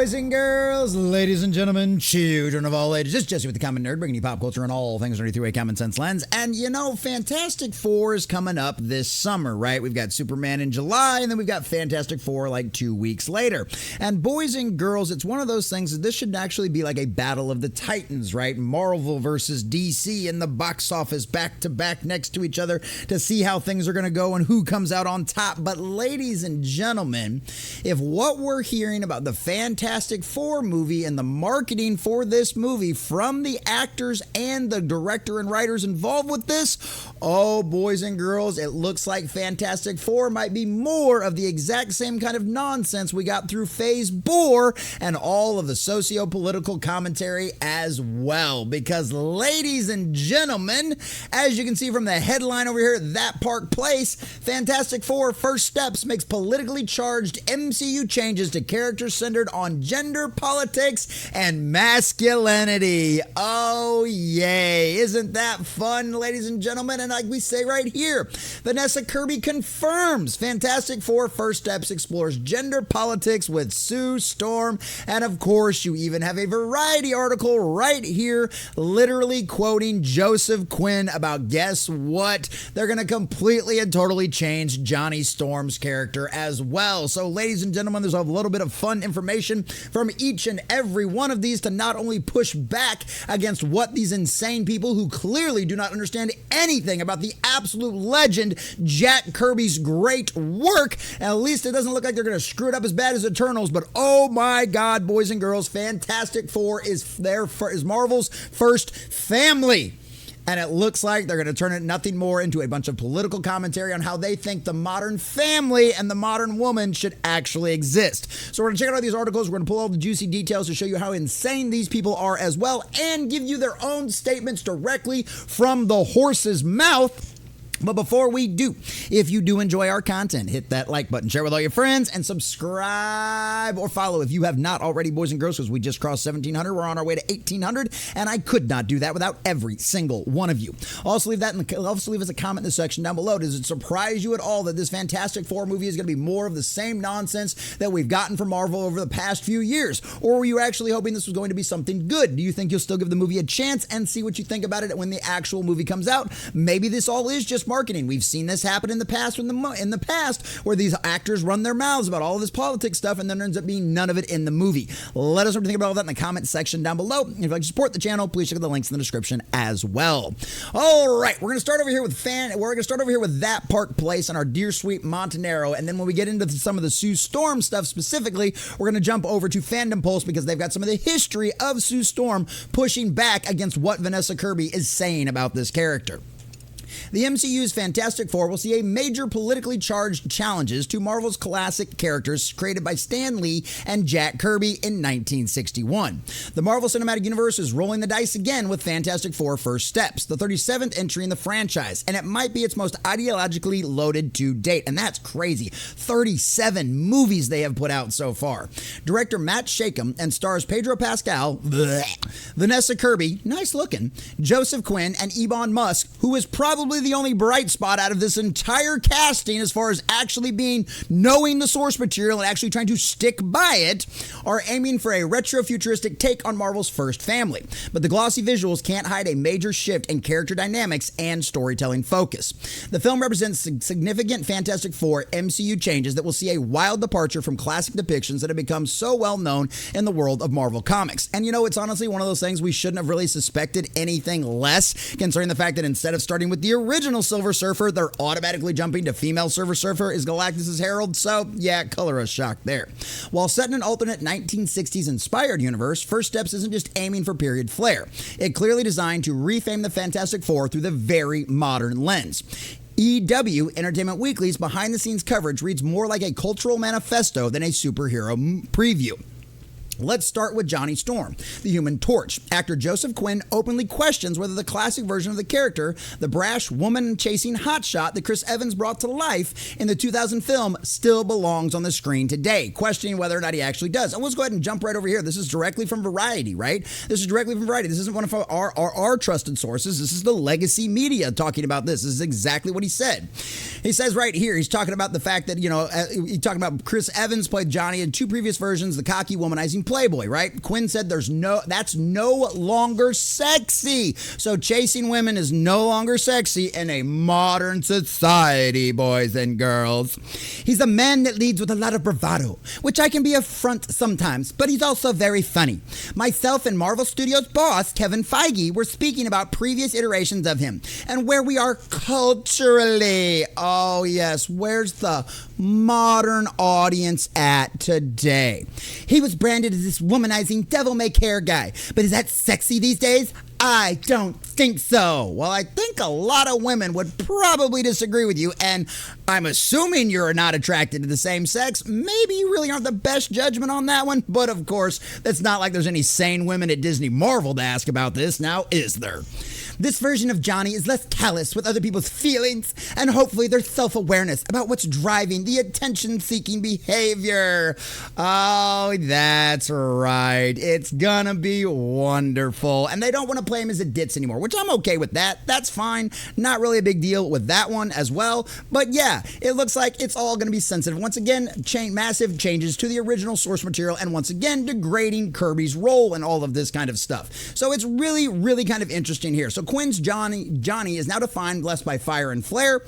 boys and girls, ladies and gentlemen, children of all ages. It's Jesse with the Common Nerd, bringing you pop culture and all things nerdy through a common sense lens. And you know, Fantastic Four is coming up this summer, right? We've got Superman in July, and then we've got Fantastic Four like 2 weeks later. And boys and girls, it's one of those things that this should actually be like a battle of the Titans, right? Marvel versus DC in the box office back to back next to each other to see how things are going to go and who comes out on top. But ladies and gentlemen, if what we're hearing about the Fantastic Four movie and the marketing for this movie from the actors and the director and writers involved with this, oh, boys and girls, it looks like Fantastic Four might be more of the exact same kind of nonsense we got through Phase 4 and all of the socio-political commentary as well. Because, ladies and gentlemen, as you can see from the headline over here, That Park Place, Fantastic Four First Steps makes politically charged MCU changes to characters centered on gender, politics, and masculinity. Oh, yay. Isn't that fun, ladies and gentlemen? And like we say right here, Vanessa Kirby confirms Fantastic Four First Steps explores gender politics with Sue Storm. And of course, you even have a Variety article right here, literally quoting Joseph Quinn about, guess what? They're going to completely and totally change Johnny Storm's character as well. So, ladies and gentlemen, there's a little bit of fun information from each and every one of these to not only push back against what these insane people who clearly do not understand anything about the absolute legend Jack Kirby's great work. At least it doesn't look like they're going to screw it up as bad as Eternals, but oh my God, boys and girls, Fantastic Four is Marvel's first family. And it looks like they're going to turn it nothing more into a bunch of political commentary on how they think the modern family and the modern woman should actually exist. So we're going to check out these articles. We're going to pull all the juicy details to show you how insane these people are as well, and give you their own statements directly from the horse's mouth. But before we do, if you do enjoy our content, hit that like button, share with all your friends, and subscribe or follow if you have not already, boys and girls, because we just crossed 1,700. We're on our way to 1,800, and I could not do that without every single one of you. Also, leave us a comment in the section down below. Does it surprise you at all that this Fantastic Four movie is going to be more of the same nonsense that we've gotten from Marvel over the past few years? Or were you actually hoping this was going to be something good? Do you think you'll still give the movie a chance and see what you think about it when the actual movie comes out? Maybe this all is just marketing. We've seen this happen in the past where these actors run their mouths about all of this politics stuff and then there ends up being none of it in the movie. Let us know what you think about all that in the comment section down below. If you'd like to support the channel, please check out the links in the description as well. All right, we're going to start over here with That Park Place and our dear sweet Montanero, and then when we get into some of the Sue Storm stuff specifically, we're going to jump over to Fandom Pulse because they've got some of the history of Sue Storm pushing back against what Vanessa Kirby is saying about this character. The MCU's Fantastic Four will see a major politically charged challenges to Marvel's classic characters created by Stan Lee and Jack Kirby in 1961. The Marvel Cinematic Universe is rolling the dice again with Fantastic Four First Steps, the 37th entry in the franchise, and it might be its most ideologically loaded to date, and that's crazy. 37 movies they have put out so far. Director Matt Shakeham and stars Pedro Pascal, Vanessa Kirby, nice looking, Joseph Quinn, and Ebon Musk, who is probably the only bright spot out of this entire casting as far as actually knowing the source material and actually trying to stick by it, are aiming for a retro-futuristic take on Marvel's first family. But the glossy visuals can't hide a major shift in character dynamics and storytelling focus. The film represents significant Fantastic Four MCU changes that will see a wild departure from classic depictions that have become so well known in the world of Marvel Comics. And you know, it's honestly one of those things we shouldn't have really suspected anything less, concerning the fact that instead of starting with the original Silver Surfer, they're automatically jumping to female Silver Surfer is Galactus' Herald, so yeah, color us shocked there. While set in an alternate 1960s inspired universe, First Steps isn't just aiming for period flair. It clearly designed to reframe the Fantastic Four through the very modern lens. EW, Entertainment Weekly's behind-the-scenes coverage reads more like a cultural manifesto than a superhero preview. Let's start with Johnny Storm, the Human Torch. Actor Joseph Quinn openly questions whether the classic version of the character, the brash woman-chasing hotshot that Chris Evans brought to life in the 2000 film, still belongs on the screen today, questioning whether or not he actually does. And let's go ahead and jump right over here. This is directly from Variety, right? This is directly from Variety. This isn't one of our trusted sources. This is the Legacy Media talking about this. This is exactly what he said. He says right here, he's talking about the fact that, he's talking about Chris Evans played Johnny in two previous versions, the cocky, womanizing Playboy, right? Quinn said that's no longer sexy. So chasing women is no longer sexy in a modern society, boys and girls. He's a man that leads with a lot of bravado, which I can be a front sometimes, but he's also very funny. Myself and Marvel Studios boss, Kevin Feige, were speaking about previous iterations of him and where we are culturally. Oh yes, where's the modern audience at today? He was branded as this womanizing devil-may-care guy, but is that sexy these days? I don't think so. Well, I think a lot of women would probably disagree with you, and I'm assuming you're not attracted to the same sex. Maybe you really aren't the best judgment on that one, but of course, it's not like there's any sane women at Disney Marvel to ask about this now, is there? This version of Johnny is less callous with other people's feelings, and hopefully there's self-awareness about what's driving the attention-seeking behavior. Oh, that's right. It's gonna be wonderful. And they don't want to play him as a ditz anymore, which I'm okay with that. That's fine. Not really a big deal with that one as well. But yeah, it looks like it's all gonna be sensitive. Once again, massive changes to the original source material, and once again, degrading Kirby's role and all of this kind of stuff. So it's really, really kind of interesting here. So Quinn's Johnny is now defined less by fire and flare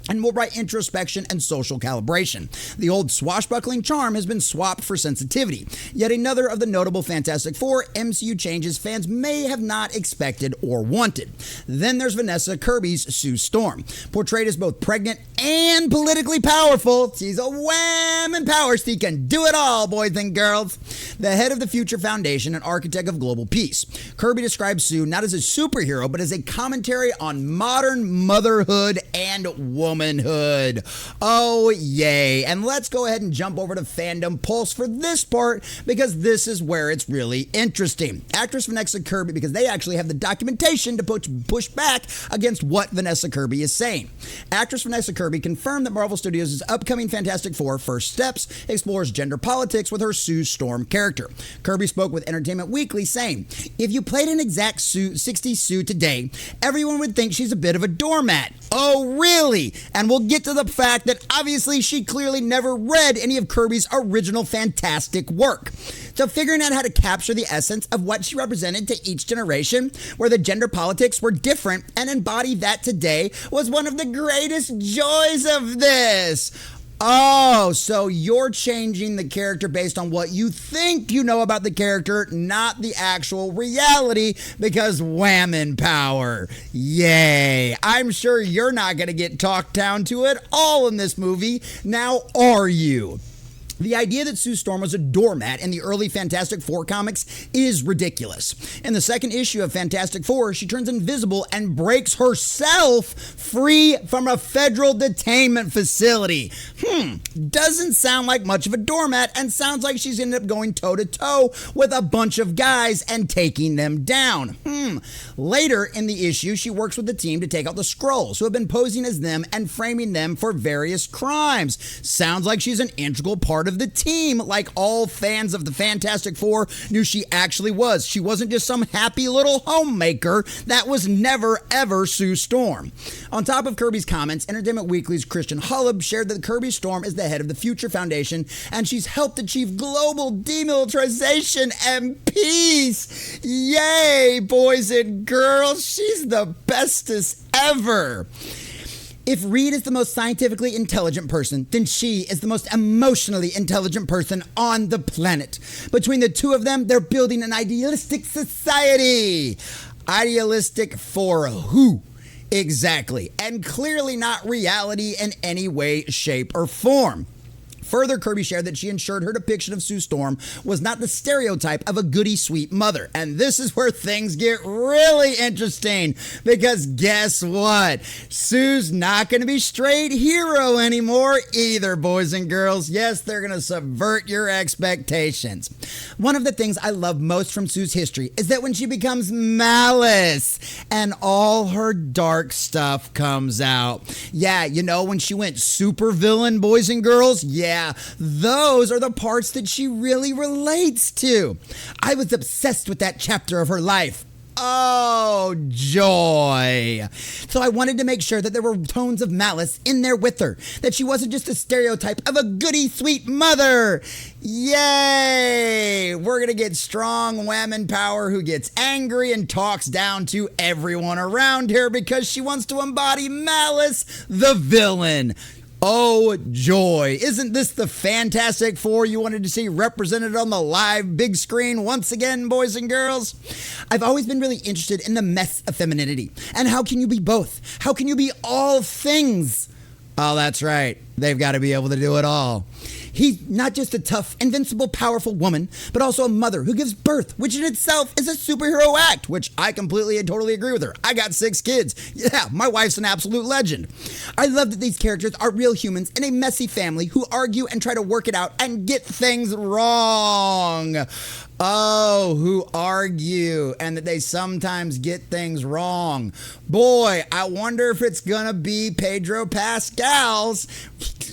and more by introspection and social calibration. The old swashbuckling charm has been swapped for sensitivity. Yet another of the notable Fantastic Four MCU changes fans may have not expected or wanted. Then there's Vanessa Kirby's Sue Storm. Portrayed as both pregnant and politically powerful, she's a wham and power, she can do it all, boys and girls. The head of the Future Foundation and architect of global peace. Kirby describes Sue not as a superhero, but as a commentary on modern motherhood and womanhood. Oh, yay. And let's go ahead and jump over to Fandom Pulse for this part, because this is where it's really interesting. Actress Vanessa Kirby, because they actually have the documentation to push back against what Vanessa Kirby is saying. Actress Vanessa Kirby confirmed that Marvel Studios' upcoming Fantastic Four First Steps explores gender politics with her Sue Storm character. Kirby spoke with Entertainment Weekly saying, "If you played an exact 60s Sue today, everyone would think she's a bit of a doormat." Oh, really? And we'll get to the fact that obviously she clearly never read any of Kirby's original Fantastic work. So figuring out how to capture the essence of what she represented to each generation, where the gender politics were different, and embody that today was one of the greatest joys of this. Oh, so you're changing the character based on what you think you know about the character, not the actual reality, because whammin' power. Yay. I'm sure you're not going to get talked down to at all in this movie. Now, are you? The idea that Sue Storm was a doormat in the early Fantastic Four comics is ridiculous. In the second issue of Fantastic Four, she turns invisible and breaks herself free from a federal detainment facility. Doesn't sound like much of a doormat, and sounds like she's ended up going toe-to-toe with a bunch of guys and taking them down. Later in the issue, she works with the team to take out the Skrulls, who have been posing as them and framing them for various crimes. Sounds like she's an integral part of the team, like all fans of the Fantastic Four knew she actually was. She wasn't just some happy little homemaker. That was never, ever Sue Storm. On top of Kirby's comments, Entertainment Weekly's Christian Hullab shared that Kirby Storm is the head of the Future Foundation, and she's helped achieve global demilitarization and peace. Yay, boys and girls. She's the bestest ever. If Reed is the most scientifically intelligent person, then she is the most emotionally intelligent person on the planet. Between the two of them, they're building an idealistic society. Idealistic for who? Exactly. And clearly not reality in any way, shape, or form. Further, Kirby shared that she ensured her depiction of Sue Storm was not the stereotype of a goody sweet mother. And this is where things get really interesting, because guess what? Sue's not going to be straight hero anymore either, boys and girls. Yes, they're going to subvert your expectations. One of the things I love most from Sue's history is that when she becomes Malice and all her dark stuff comes out. Yeah, you know, when she went super villain, boys and girls? Yeah, those are the parts that she really relates to. I was obsessed with that chapter of her life. Oh, joy. So I wanted to make sure that there were tones of malice in there with her, that she wasn't just a stereotype of a goody sweet mother. Yay! We're going to get strong woman power who gets angry and talks down to everyone around her because she wants to embody Malice, the villain. Oh, joy. Isn't this the Fantastic Four you wanted to see represented on the live big screen once again, boys and girls? I've always been really interested in the mess of femininity. And how can you be both? How can you be all things? Oh, that's right. They've got to be able to do it all. He's not just a tough, invincible, powerful woman, but also a mother who gives birth, which in itself is a superhero act, which I completely and totally agree with her. I got 6 kids. Yeah, my wife's an absolute legend. I love that these characters are real humans in a messy family who argue and try to work it out and get things wrong. Oh, who argue and that they sometimes get things wrong. Boy, I wonder if it's gonna be Pedro Pascal's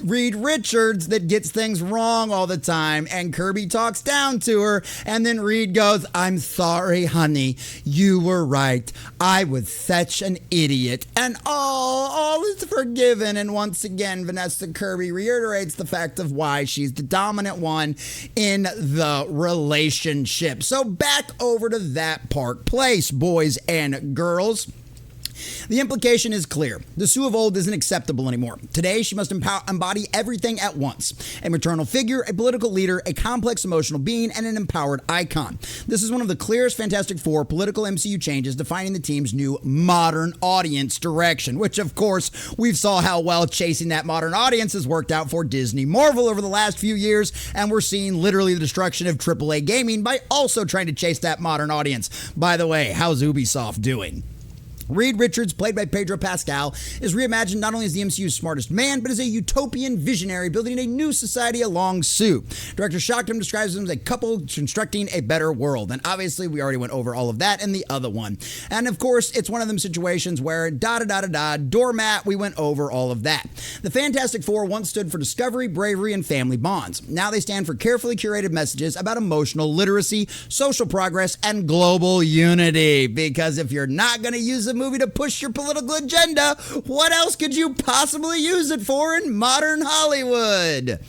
Reed Richards that gets things wrong all the time, and Kirby talks down to her, and then Reed goes, "I'm sorry, honey, you were right. I was such an idiot." And all is forgiven. And once again, Vanessa Kirby reiterates the fact of why she's the dominant one in the relationship. So back over to that Park Place, boys and girls. The implication is clear. The Sue of old isn't acceptable anymore. Today, she must embody everything at once. A maternal figure, a political leader, a complex emotional being, and an empowered icon. This is one of the clearest Fantastic Four political MCU changes defining the team's new modern audience direction, which, of course, we've saw how well chasing that modern audience has worked out for Disney Marvel over the last few years, and we're seeing literally the destruction of AAA gaming by also trying to chase that modern audience. By the way, how's Ubisoft doing? Reed Richards, played by Pedro Pascal, is reimagined not only as the MCU's smartest man, but as a utopian visionary building a new society along Sue. Director Shockdom describes them as a couple constructing a better world. And obviously, we already went over all of that in the other one. And of course, it's one of them situations where doormat, we went over all of that. The Fantastic Four once stood for discovery, bravery, and family bonds. Now they stand for carefully curated messages about emotional literacy, social progress, and global unity. Because if you're not going to use a movie to push your political agenda, what else could you possibly use it for in modern Hollywood?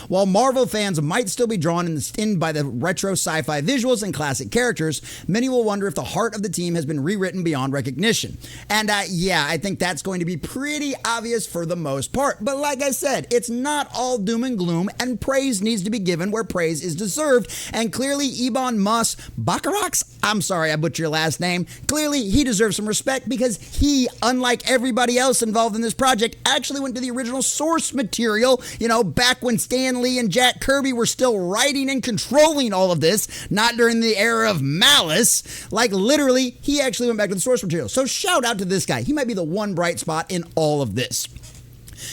While Marvel fans might still be drawn in by the retro sci-fi visuals and classic characters, many will wonder if the heart of the team has been rewritten beyond recognition. And yeah, I think that's going to be pretty obvious for the most part. But like I said, it's not all doom and gloom, and praise needs to be given where praise is deserved. And clearly, Ebon Moss-Baccarat, I'm sorry I butchered your last name, clearly he deserves some respect because he, unlike everybody else involved in this project, actually went to the original source material, back when Stan Lee and Jack Kirby were still writing and controlling all of this, not during the era of Malice. Like, literally, he actually went back to the source material. So shout out to this guy. He might be the one bright spot in all of this.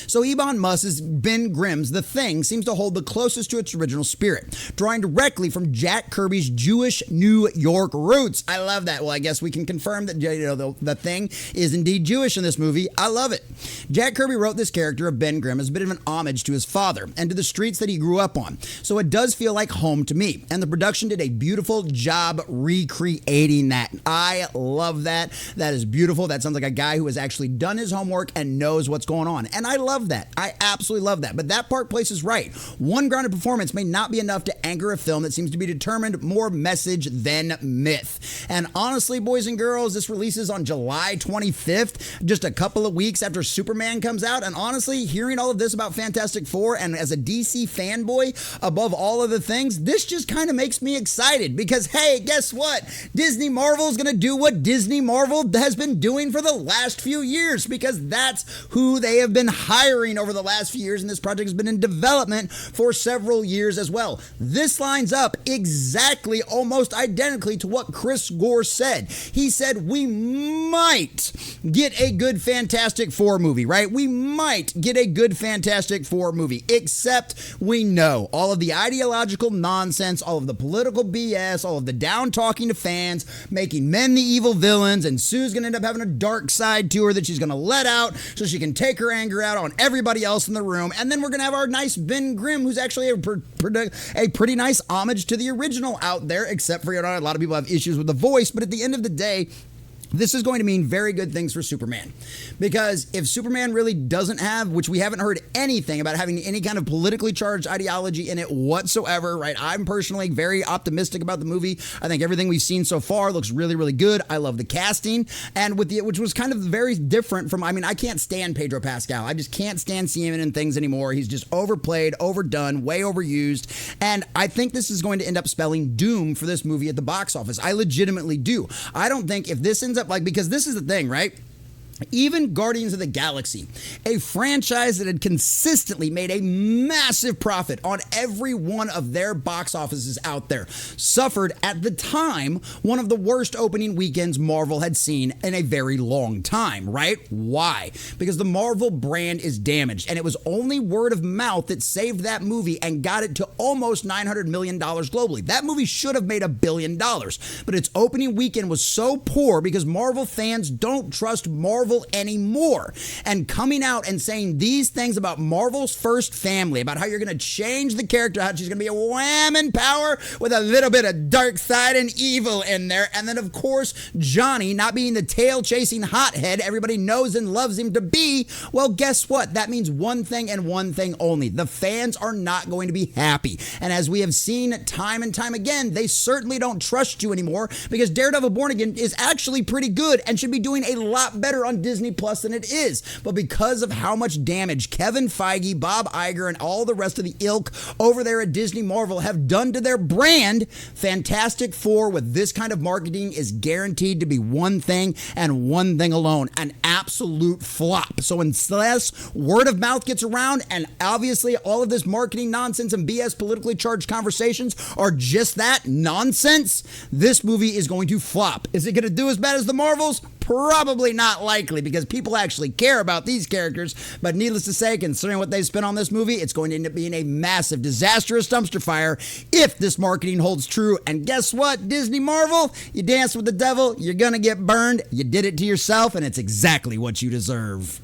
So Ebon Moss's Ben Grimm's The Thing seems to hold the closest to its original spirit, drawing directly from Jack Kirby's Jewish New York roots. I love that. Well, I guess we can confirm that the Thing is indeed Jewish in this movie. I love it. Jack Kirby wrote this character of Ben Grimm as a bit of an homage to his father and to the streets that he grew up on. So it does feel like home to me. And the production did a beautiful job recreating that. I love that. That is beautiful. That sounds like a guy who has actually done his homework and knows what's going on. And I love that. I absolutely love that. But that Park Place is right. One grounded performance may not be enough to anchor a film that seems to be determined more message than myth. And honestly, boys and girls, this releases on July 25th, just a couple of weeks after Superman comes out. And honestly, hearing all of this about Fantastic Four, and as a DC fanboy, above all other things, this just kind of makes me excited because, hey, guess what? Disney Marvel is going to do what Disney Marvel has been doing for the last few years, because that's who they have been hiring over the last few years, and this project has been in development for several years as well. This lines up exactly, almost identically to what Chris Gore said. He said, we might get a good Fantastic Four movie, right? We might get a good Fantastic Four movie, except we know all of the ideological nonsense, all of the political BS, all of the down talking to fans, making men the evil villains, and Sue's going to end up having a dark side to her that she's going to let out so she can take her anger out out on everybody else in the room. And then we're going to have our nice Ben Grimm, who's actually a pretty nice homage to the original out there, except for, a lot of people have issues with the voice. But at the end of the day, this is going to mean very good things for Superman. Because if Superman really doesn't have, which we haven't heard anything about having any kind of politically charged ideology in it whatsoever, right? I'm personally very optimistic about the movie. I think everything we've seen so far looks really, really good. I love the casting, and which was kind of very different from, I can't stand Pedro Pascal. I just can't stand seeing him in things anymore. He's just overplayed, overdone, way overused. And I think this is going to end up spelling doom for this movie at the box office. I legitimately do. I don't think if this ends up because this is the thing, right? Even Guardians of the Galaxy, a franchise that had consistently made a massive profit on every one of their box offices out there, suffered at the time one of the worst opening weekends Marvel had seen in a very long time, right? Why? Because the Marvel brand is damaged, and it was only word of mouth that saved that movie and got it to almost $900 million globally. That movie should have made $1 billion, but its opening weekend was so poor because Marvel fans don't trust Marvel anymore. And coming out and saying these things about Marvel's first family, about how you're going to change the character, how she's going to be a wham in power with a little bit of dark side and evil in there. And then, of course, Johnny not being the tail-chasing hothead everybody knows and loves him to be. Well, guess what? That means one thing and one thing only. The fans are not going to be happy. And as we have seen time and time again, they certainly don't trust you anymore because Daredevil Born Again is actually pretty good and should be doing a lot better on Disney Plus than it is. But because of how much damage Kevin Feige, Bob Iger, and all the rest of the ilk over there at Disney Marvel have done to their brand, Fantastic Four with this kind of marketing is guaranteed to be one thing and one thing alone, an absolute flop. So unless word of mouth gets around, and obviously all of this marketing nonsense and BS politically charged conversations are just that, nonsense, this movie is going to flop. Is it going to do as bad as the Marvels? Probably not likely, because people actually care about these characters. But needless to say, considering what they spent on this movie, it's going to end up being a massive, disastrous dumpster fire if this marketing holds true. And guess what, Disney Marvel? You danced with the devil, you're going to get burned. You did it to yourself, and it's exactly what you deserve.